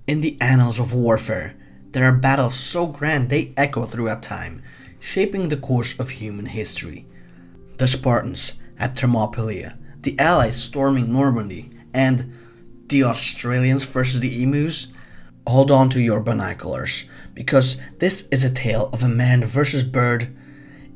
In the annals of warfare, there are battles so grand they echo throughout time, shaping the course of human history. The Spartans at Thermopylae, the Allies storming Normandy, and the Australians versus the emus? Hold on to your binoculars, because this is a tale of a man versus bird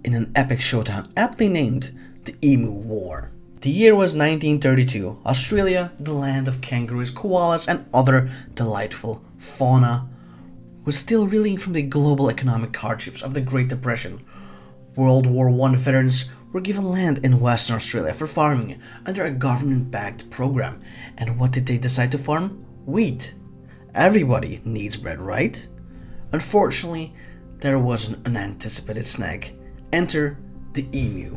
in an epic showdown aptly named the Emu War. The year was 1932. Australia, the land of kangaroos, koalas, and other delightful fauna, was still reeling from the global economic hardships of the Great Depression. World War I veterans were given land in Western Australia for farming under a government-backed program. And what did they decide to farm? Wheat. Everybody needs bread, right? Unfortunately, there was an unanticipated snag. Enter the emu.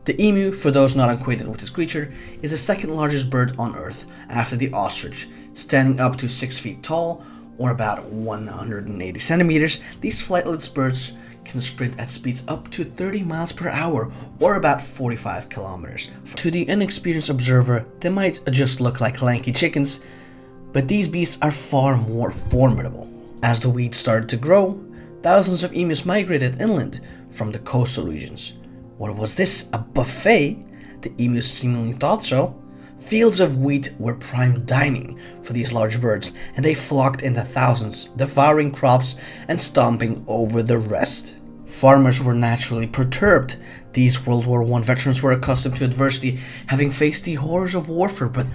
The emu, for those not acquainted with this creature, is the second largest bird on Earth after the ostrich. Standing up to 6 feet tall, or about 180 centimeters, these flightless birds can sprint at speeds up to 30 miles per hour, or about 45 kilometers. To the inexperienced observer, they might just look like lanky chickens, but these beasts are far more formidable. As the wheat started to grow, thousands of emus migrated inland from the coastal regions. What was this? A buffet? The emus seemingly thought so. Fields of wheat were prime dining for these large birds, and they flocked in the thousands, devouring crops and stomping over the rest. Farmers were naturally perturbed. These World War I veterans were accustomed to adversity, having faced the horrors of warfare, but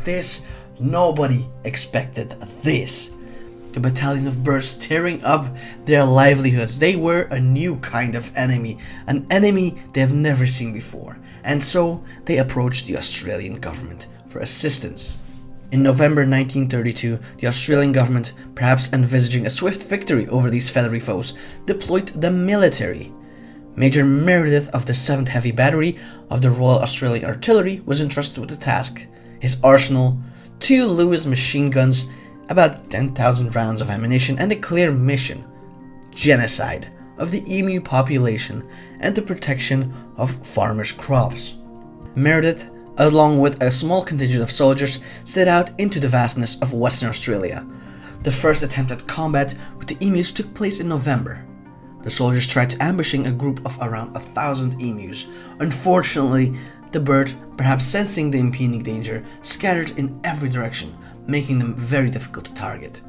nobody expected this. A battalion of birds tearing up their livelihoods. They were a new kind of enemy, an enemy they have never seen before, and so they approached the Australian government for assistance. In November 1932, the Australian government, perhaps envisaging a swift victory over these feathery foes, deployed the military. Major Meredith of the 7th Heavy Battery of the Royal Australian Artillery was entrusted with the task. His arsenal, 2 Lewis machine guns, about 10,000 rounds of ammunition, and a clear mission: genocide of the emu population and the protection of farmers' crops. Meredith, along with a small contingent of soldiers, set out into the vastness of Western Australia. The first attempt at combat with the emus took place in November. The soldiers tried ambushing a group of around 1,000 emus. Unfortunately, the bird, perhaps sensing the impending danger, scattered in every direction, making them very difficult to target.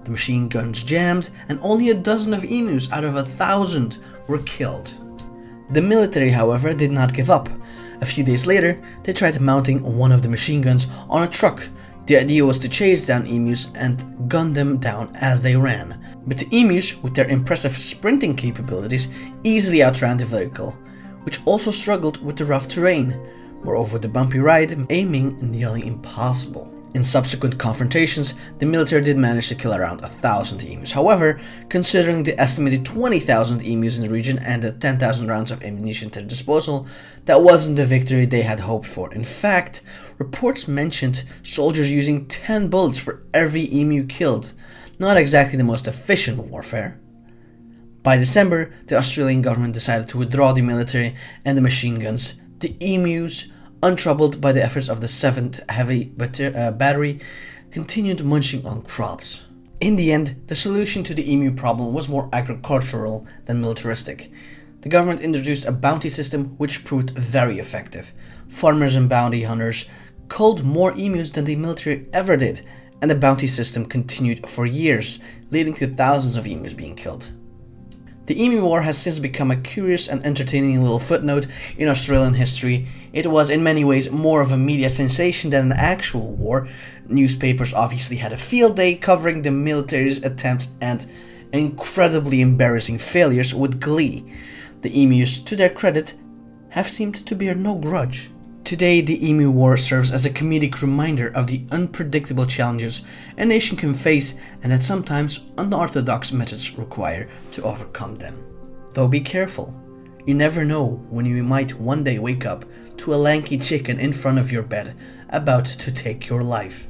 The machine guns jammed, and only a dozen of emus out of 1,000 were killed. The military, however, did not give up. A few days later, they tried mounting one of the machine guns on a truck. The idea was to chase down emus and gun them down as they ran. But the emus, with their impressive sprinting capabilities, easily outran the vehicle, which also struggled with the rough terrain. Moreover, the bumpy ride made aiming nearly impossible. In subsequent confrontations, the military did manage to kill around 1,000 emus. However, considering the estimated 20,000 emus in the region and the 10,000 rounds of ammunition to their disposal, that wasn't the victory they had hoped for. In fact, reports mentioned soldiers using 10 bullets for every emu killed. Not exactly the most efficient warfare. By December, the Australian government decided to withdraw the military and the machine guns. The emus, untroubled by the efforts of the 7th Heavy Battery, continued munching on crops. In the end, the solution to the emu problem was more agricultural than militaristic. The government introduced a bounty system which proved very effective. Farmers and bounty hunters culled more emus than the military ever did, and the bounty system continued for years, leading to thousands of emus being killed. The Emu War has since become a curious and entertaining little footnote in Australian history. It was in many ways more of a media sensation than an actual war. Newspapers obviously had a field day covering the military's attempts and incredibly embarrassing failures with glee. The emus, to their credit, have seemed to bear no grudge. Today, the Emu War serves as a comedic reminder of the unpredictable challenges a nation can face and that sometimes unorthodox methods require to overcome them. Though be careful, you never know when you might one day wake up to a lanky chicken in front of your bed about to take your life.